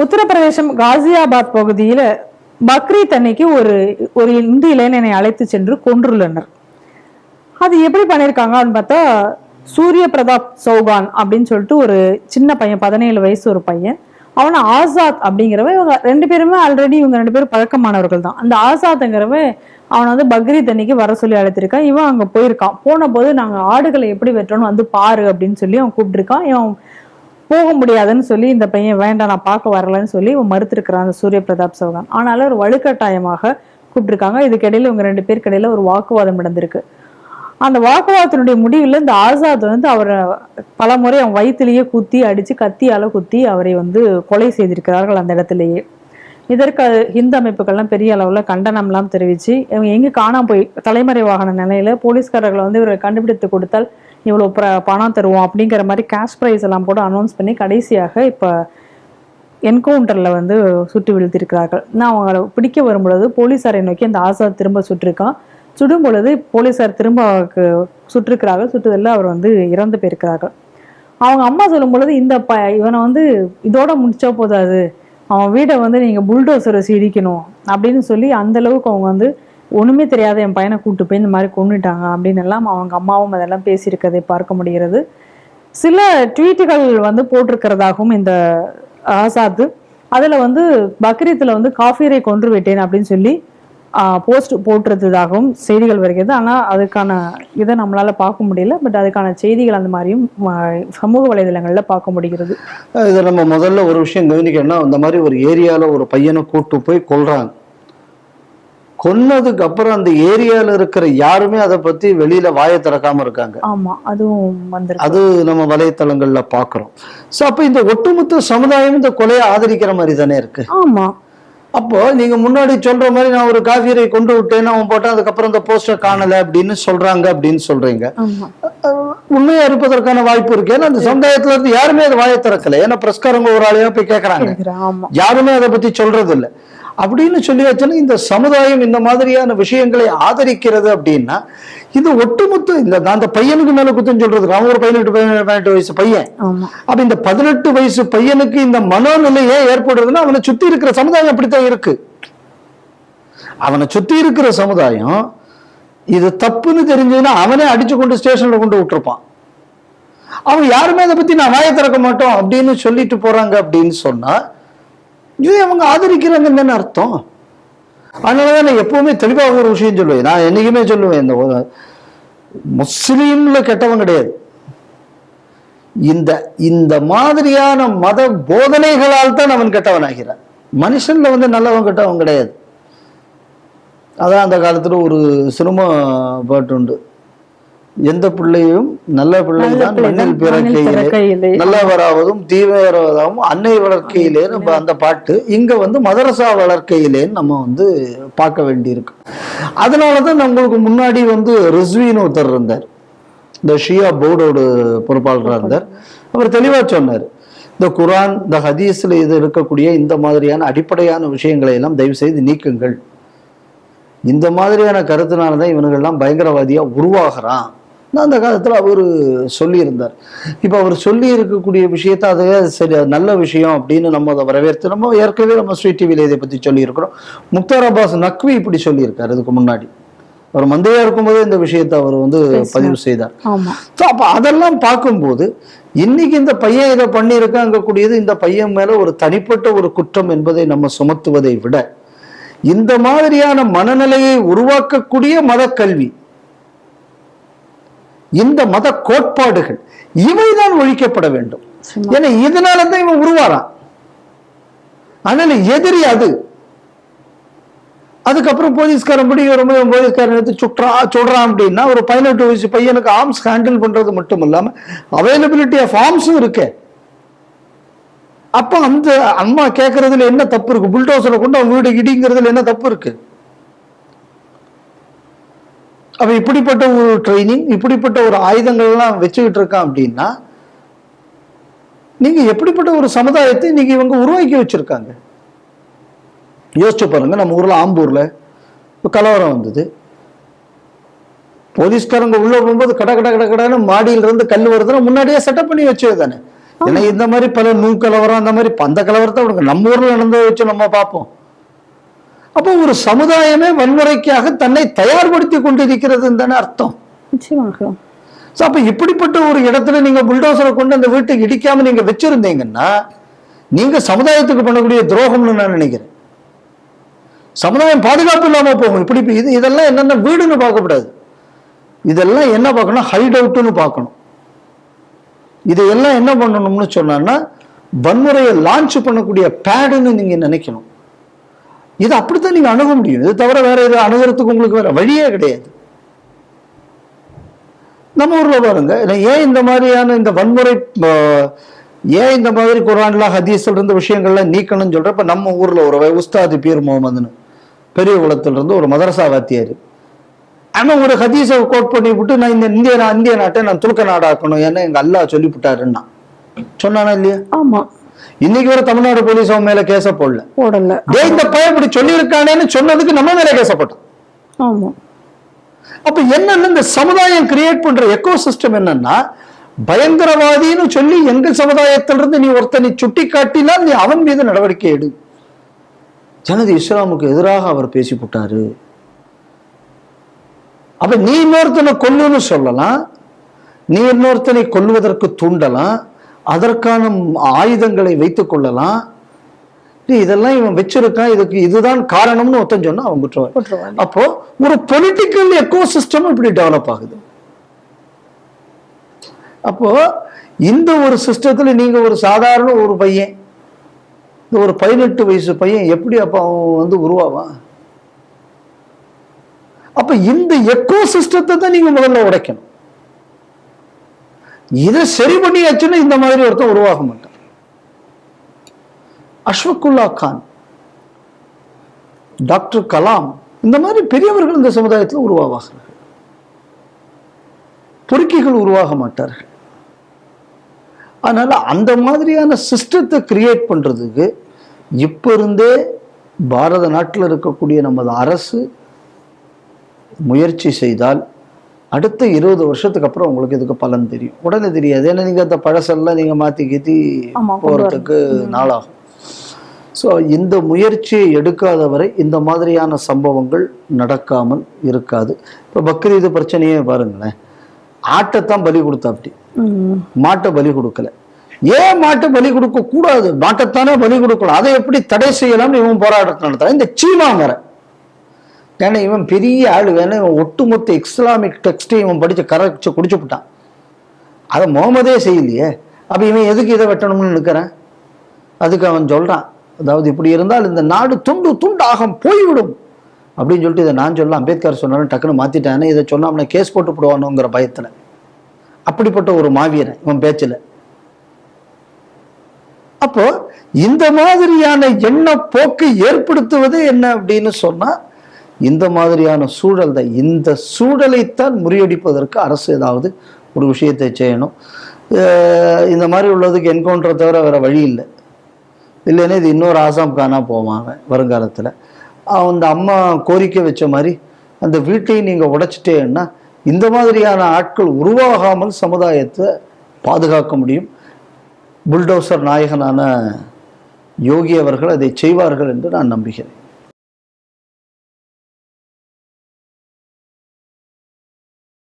உத்தரப்பிரதேசம் காசியாபாத் பகுதியில பக்ரீத் அன்னைக்கு ஒரு இந்து இளைஞனை அழைத்து சென்று கொன்றுள்ளனர். அது எப்படி பண்ணியிருக்காங்க அப்படின்னு பார்த்தா, சூரிய பிரதாப் சௌகான் அப்படின்னு சொல்லிட்டு ஒரு சின்ன பையன், 17 வயசு ஒரு பையன். அவனை ஆசாத் அப்படிங்கிறவன், இவங்க 2 பேருமே ஆல்ரெடி இவங்க 2 பேரும் பழக்கமானவர்கள் தான். அந்த ஆசாத்ங்கிறவன் அவனை வந்து பக்ரீத் அன்னைக்கு வர சொல்லி அழைத்திருக்கான். இவன் அங்க போயிருக்கான். போன போது நாங்க ஆடுகளை எப்படி வெட்டணும் வந்து பாரு அப்படின்னு சொல்லி அவன் கூப்பிட்டுருக்கான். இவன் போக முடியாதுன்னு சொல்லி இந்த பையன் வேண்டாம் நான் பார்க்க வரலன்னு சொல்லி இவன் மறுத்திருக்கிறான் அந்த சூரிய பிரதாப் சௌகான். ஆனாலும் ஒரு வலுக்கட்டாயமாக கூப்பிட்டுருக்காங்க. இதுக்கிடையில இவங்க 2 பேருக்கு இடையில ஒரு வாக்குவாதம் நடந்திருக்கு. அந்த வாக்குவாதத்தினுடைய முடிவில் இந்த ஆசாத் வந்து அவரை பல முறை அவன் வயிற்றிலேயே குத்தி அடிச்சு, கத்தியால குத்தி அவரை வந்து கொலை செய்திருக்கிறார்கள் அந்த இடத்திலேயே. இதற்கு ஹிந்து அமைப்புகள்லாம் பெரிய அளவுல கண்டனம்லாம் தெரிவிச்சு இவங்க எங்க காணாம போய் தலைமறைவாகன நிலையில போலீஸ்காரர்களை வந்து இவரை கண்டுபிடித்து கொடுத்தால் இவ்வளவு பணம் தருவோம் அப்படிங்கிற மாதிரி கேஷ் ப்ரைஸ் எல்லாம் போட்டு அனௌன்ஸ் பண்ணி கடைசியாக இப்ப என்கவுண்டர்ல வந்து சுட்டு வீழ்த்திருக்கிறார்கள். நான் அவங்களை பிடிக்க வரும்பொழுது போலீசாரை நோக்கி அந்த ஆசாத் திரும்ப சுட்டிருக்கான். சுடும் பொழுது போலீசார் திரும்ப அவருக்கு சுட்டிருக்கிறார்கள். சுட்டுதல்ல அவர் வந்து இறந்து போயிருக்கிறார்கள். அவங்க அம்மா சொல்லும் பொழுது இவனை வந்து இதோட முடிச்சா போதாது, அவன் வீடை வந்து நீங்க புல்டோசர் வச்சு இடிக்கணும் அப்படின்னு சொல்லி அந்த அளவுக்கு அவங்க வந்து ஒண்ணுமே தெரியாத என் பையனை கூட்டு போய் இந்த மாதிரி கொண்டுட்டாங்க அப்படின்னு எல்லாம் அவங்க அம்மாவும் அதெல்லாம் பேசியிருக்கதை பார்க்க முடிகிறது. சில ட்வீட்டுகள் வந்து போட்டிருக்கிறதாகவும் இந்த ஆசாத்து அதுல வந்து பக்ரீத்துல வந்து காஃபீரை கொன்று விட்டேன் அப்படின்னு சொல்லி போஸ்ட் போட்டுறதாகவும் செய்திகள் வருகிறது. ஆனா அதுக்கான இதை நம்மளால பார்க்க முடியல. பட் அதுக்கான செய்திகள் அந்த மாதிரியும் சமூக வலைதளங்கள்ல பார்க்க முடிகிறது. இதை நம்ம முதல்ல ஒரு விஷயம் கவனிக்கணும்னா, அந்த மாதிரி ஒரு ஏரியால ஒரு பையனை கூட்டு போய் கொல்றாங்க. கொன்னதுக்கு அப்புறம் அந்த ஏரியால இருக்கிற யாருமே அதை பத்தி வெளியில வாயை திறக்காம இருக்காங்க. ஆமா, அதுவும் வந்து அது நம்ம வலைத்தளங்கள்ல பாக்குறோம். சோ அப்ப இந்த ஒட்டுமொத்த சமுதாயம் இந்த கொலையை ஆதரிக்கிற மாதிரி தானே இருக்கு. ஆமா, அப்போ நீங்க முன்னாடி சொல்ற மாதிரி நான் ஒரு காஃபீரை கொண்டு விட்டேன்னு அவன் போட்டான், அதுக்கப்புறம் இந்த போஸ்டர் காணல அப்படின்னு சொல்றாங்க அப்படின்னு சொல்றீங்க. உண்மையா இருப்பதற்கான வாய்ப்பு இருக்கு. ஏன்னா அந்த சமுதாயத்துல இருந்து யாருமே அதை வாயை திறக்கல. ஏன்னா பிரஸ்காரங்க ஒரு ஆளையா போய் கேட்கறாங்க, யாருமே அதை பத்தி சொல்றது இல்லை அப்படின்னு சொல்லியாச்சுன்னா இந்த சமுதாயம் இந்த மாதிரியான விஷயங்களை ஆதரிக்கிறது அப்படின்னா இது ஒட்டுமொத்த இந்த அந்த பையனுக்கு மேல குத்தம் சொல்றதுக்கு அவன் ஒரு 18 வயசு பையன். அப்ப இந்த 18 வயசு பையனுக்கு இந்த மனோநிலை ஏன் ஏற்படுறதுன்னா அவனை சுத்தி இருக்கிற சமுதாயம் அப்படித்தான் இருக்கு. அவனை சுத்தி இருக்கிற சமுதாயம் இது தப்புன்னு தெரிஞ்சதுன்னா அவனே அடிச்சு கொண்டு ஸ்டேஷன்ல கொண்டு விட்டுருப்பான். அவன் யாருமே அதை பத்தி நான் வாயை திறக்க மாட்டோம் அப்படின்னு சொல்லிட்டு போறாங்க அப்படின்னு சொன்னா இது அவங்க ஆதரிக்கிறாங்கன்னு அர்த்தம். அதனாலதான் நான் எப்பவுமே தெளிவாக ஒரு விஷயம் சொல்லுவேன். நான் என்னைக்குமே சொல்லுவேன், இந்த முஸ்லீம்ல கெட்டவன் கிடையாது. இந்த மாதிரியான மத போதனைகளால் தான் அவன் கெட்டவன் ஆகிறான். மனுஷன்ல வந்து நல்லவன் கெட்டவன் கிடையாது. அதான் அந்த காலத்துல ஒரு சினிமா பாட்டு உண்டு, எந்த பிள்ளையும் நல்ல பிள்ளைதான் மண்ணில் பிறக்கையிலே நல்லவராவதும் தீவிரவதாகவும் அன்னை வளர்க்கையிலே நம்ம அந்த பாட்டு இங்க வந்து மதரசா வளர்க்கையிலேன்னு நம்ம வந்து பார்க்க வேண்டியிருக்கு. அதனாலதான் நம்மளுக்கு முன்னாடி வந்து ரிஸ்வின்னு ஒருத்தர் இருந்தார், இந்த ஷியா போர்டோட பொறுப்பாளராக இருந்தார். அவர் தெளிவா சொன்னார், இந்த குரான் இந்த ஹதீஸ்ல இது இருக்கக்கூடிய இந்த மாதிரியான அடிப்படையான விஷயங்களை எல்லாம் தயவு செய்து நீக்குங்கள். இந்த மாதிரியான கருத்தினால்தான் இவனுங்கள்லாம் பயங்கரவாதியா உருவாகிறான் அந்த காலத்துல அவரு சொல்லியிருந்தார். இப்ப அவர் சொல்லி இருக்கக்கூடிய விஷயத்த அது சரி நல்ல விஷயம் அப்படின்னு நம்ம அதை வரவேற்று நம்ம ஏற்கனவே நம்ம ஸ்ரீ டிவியில இதை பத்தி சொல்லி இருக்கிறோம். முக்தார் அப்பாஸ் நக்வி இப்படி சொல்லியிருக்காரு. இதுக்கு முன்னாடி அவர் மந்தையா இருக்கும்போதே இந்த விஷயத்தை அவர் வந்து பதிவு செய்தார். அப்ப அதெல்லாம் பார்க்கும்போது இன்னைக்கு இந்த பையன் இதை பண்ணியிருக்காங்கக்கூடியது இந்த பையன் மேல ஒரு தனிப்பட்ட ஒரு குற்றம் என்பதை நம்ம சுமத்துவதை விட இந்த மாதிரியான மனநிலையை உருவாக்கக்கூடிய மத கல்வி, இந்த மத கோட்பாடுகள் இவைதான் ஒழிக்கப்பட வேண்டும். ஏன்னா இதனாலதான் இவன் உருவாரான். அதனால எதிரி அது. அதுக்கப்புறம் போலீஸ்காரன் போலீஸ்காரன் எடுத்து சொல்றான் அப்படின்னா ஒரு 18 வயசு பையனுக்கு ஆர்ம்ஸ் ஹேண்டில் பண்றது மட்டும் இல்லாம அவைலபிலிட்டி ஆஃப் ஆர்ம்ஸும் இருக்கு. அப்ப அந்த அம்மா கேட்கறதுல என்ன தப்பு இருக்கு? புல்டோசரை கொண்டு அவன் வீடு இடிங்கிறதுல என்ன தப்பு இருக்கு? அவன் இப்படிப்பட்ட ஒரு ட்ரைனிங், இப்படிப்பட்ட ஒரு ஆயுதங்கள் எல்லாம் வச்சுக்கிட்டு இருக்கான் அப்படின்னா நீங்க எப்படிப்பட்ட ஒரு சமுதாயத்தை நீங்க இவங்க உருவாக்கி வச்சிருக்காங்க யோசிச்சு பாருங்க. நம்ம ஊர்ல ஆம்பூர்ல கலவரம் வந்தது. போலீஸ்காரங்க உள்ள போகும்போது கட கட கட கடன்னு மாடியில இருந்து கல் வருதுன்னா முன்னாடியே செட்டப் பண்ணி வச்சது தானே. ஏன்னா இந்த மாதிரி பல கலவரம் அந்த மாதிரி அந்த கலவரத்தை விடுங்க, நம்ம ஊர்ல நடந்ததை வச்சு நம்ம பார்ப்போம். அப்போ ஒரு சமுதாயமே வன்முறைக்காக தன்னை தயார்படுத்தி கொண்டிருக்கிறது தானே அர்த்தம். நிச்சயமாக. அப்ப இப்படிப்பட்ட ஒரு இடத்துல நீங்க புல்டோசரை கொண்டு அந்த வீட்டுக்கு இடிக்காம நீங்க வச்சிருந்தீங்கன்னா நீங்க சமுதாயத்துக்கு பண்ணக்கூடிய துரோகம்னு நான் நினைக்கிறேன். சமுதாயம் பாதுகாப்பு இல்லாம போகும். இப்படி இதெல்லாம் என்னென்ன வீடுன்னு பார்க்கக்கூடாது, இதெல்லாம் என்ன பார்க்கணும், ஹைட் அவுட்னு பார்க்கணும். இதையெல்லாம் என்ன பண்ணணும்னு சொன்னா வன்முறையை லான்ச் பண்ணக்கூடிய பேடுன்னு நீங்க நினைக்கணும். இது அப்படித்தான் நீங்க அணுக முடியும். இது தவிர வேற இது அணுகிறதுக்கு உங்களுக்கு வேற வழியே கிடையாது. நம்ம ஊர்ல பாருங்க, ஏன் இந்த மாதிரியான இந்த வன்முறை, ஏன் இந்த மாதிரி குர்ஆன்ல ஹதீஸ்ல இருந்து விஷயங்கள்லாம் நீக்கணும்னு சொல்ற. இப்ப நம்ம ஊர்ல ஒரு உஸ்தாது பீர் முகமதுன்னு பெரிய குளத்துல இருந்து ஒரு மதரசா வாத்தியாரு, ஆனா ஒரு ஹதீஸை கோட் பண்ணி விட்டு நான் இந்த இந்திய நாட்டை நான் துருக்க நாடாக்கணும் ஏன்னா எங்க அல்லாஹ் சொல்லிவிட்டாருன்னா சொன்னானா இல்லையா? ஆமா. இன்னைக்கு வரை தமிழ்நாடு போலீஸ் அவன் மேல கேச போடல. இந்த பையன் இப்படி சொல்லி இருக்கானேன்னு சொன்னதுக்கு நம்ம மேல கேசப்பட்டோம். ஆமா. அப்ப என்னன்னா இந்த சமுதாயம் கிரியேட் பண்ற எக்கோ சிஸ்டம் என்னன்னா, பயங்கரவாதின்னு சொல்லி எங்க சமுதாயத்திலிருந்து நீ ஒருத்தனை சுட்டி காட்டினால் நீ அவன் மீது நடவடிக்கை எடு. ஜனதி இஸ்லாமுக்கு எதிராக அவர் பேசி போட்டாரு. அப்ப நீ இன்னொருத்தனை கொல்லுன்னு சொல்லலாம், நீ இன்னொருத்தனை கொல்லுவதற்கு தூண்டலாம், அதற்கான ஆயுதங்களை வைத்துக் கொள்ளலாம். இதெல்லாம் இவன் வச்சிருக்கான், இதுக்கு இதுதான் காரணம்னு ஒருத்தன் சொன்னா அவன் குற்றவாளி. அப்போ ஒரு பொலிட்டிக்கல் எக்கோ சிஸ்டம் இப்படி டெவலப் ஆகுது. அப்போ இந்த ஒரு சிஸ்டத்துல நீங்க ஒரு சாதாரண ஒரு பையன், ஒரு 18 வயசு பையன் எப்படி அப்ப அவன் உருவாவான்? அப்ப இந்த எக்கோ சிஸ்டத்தை தான் நீங்க முதல்ல உடைக்கணும். இதை சரி பண்ணியாச்சுன்னா இந்த மாதிரி ஒருத்தன் உருவாக மாட்டான். அஷ்வக்குல்லா கான், டாக்டர் கலாம், இந்த மாதிரி பெரியவர்கள் இந்த சமுதாயத்தில் உருவாவார்கள். பொறுக்கிகள் உருவாக மாட்டார்கள். அதனால அந்த மாதிரியான சிஸ்டத்தை கிரியேட் பண்றதுக்கு இப்ப இருந்தே பாரத நாட்டில் இருக்கக்கூடிய நமது அரசு முயற்சி செய்தால் அடுத்த 20 வருஷத்துக்கு அப்புறம் உங்களுக்கு இதுக்கு பலன் தெரியும். உடனே தெரியாது, ஏன்னா நீங்க அந்த பழசெல்லாம் நீங்க மாத்தி கீத்தி போறதுக்கு நாளாகும். ஸோ இந்த முயற்சியை எடுக்காத வரை இந்த மாதிரியான சம்பவங்கள் நடக்காமல் இருக்காது. இப்போ பக்ரீது பிரச்சனையே பாருங்களேன், ஆட்டைத்தான் பலி கொடுத்தா, அப்படி மாட்டை பலி கொடுக்கல. ஏன் மாட்டை பலி கொடுக்க கூடாது, மாட்டைத்தானே பலி கொடுக்கலாம், அதை எப்படி தடை செய்யலாம்னு இவன் போராட்டத்தை நடத்துறான். இந்த சீமாங்கரை, ஏன்னா இவன் பெரிய ஆளு, வேணா இவன் ஒட்டுமொத்த இஸ்லாமிக் டெக்ஸ்டை இவன் படிச்சு கரைச்சு குடிச்சு விட்டான். அதை முகமதே செய்யலையே, அப்ப இவன் எதுக்கு இதை வெட்டணும்னு நிற்கிறேன்? அதுக்கு அவன் சொல்றான், அதாவது இப்படி இருந்தால் இந்த நாடு துண்டு துண்டாக போய்விடும் அப்படின்னு சொல்லிட்டு இதை நான் சொல்ல, அம்பேத்கர் சொன்னாலும் டக்குன்னு மாத்திட்டானே, இதை சொன்னா அவனை கேஸ் போட்டு போடுவானுங்கிற பயத்துல. அப்படிப்பட்ட ஒரு மாவீரன் இவன் பேச்சுல. அப்போ இந்த மாதிரியான எண்ண போக்கு ஏற்படுத்துவது என்ன அப்படின்னு சொன்னா இந்த மாதிரியான சூழல் தான். இந்த சூழலைத்தான் முறியடிப்பதற்கு அரசு ஏதாவது ஒரு விஷயத்தை செய்யணும். இந்த மாதிரி உள்ளதுக்கு என்கவுண்டரை தவிர வேற வழி இல்லை. இல்லைன்னா இது இன்னொரு ஆசாம் கானா போவாங்க வருங்காலத்தில். அந்த அம்மா கோரிக்கை வச்ச மாதிரி அந்த வீட்டையும் நீங்கள் உடைச்சிட்டேன்னா இந்த மாதிரியான ஆட்கள் உருவாகாமல் சமுதாயத்தை பாதுகாக்க முடியும். புல்டோசர் நாயகனான யோகி அவர்கள் அதை செய்வார்கள் என்று நான் நம்புகிறேன்.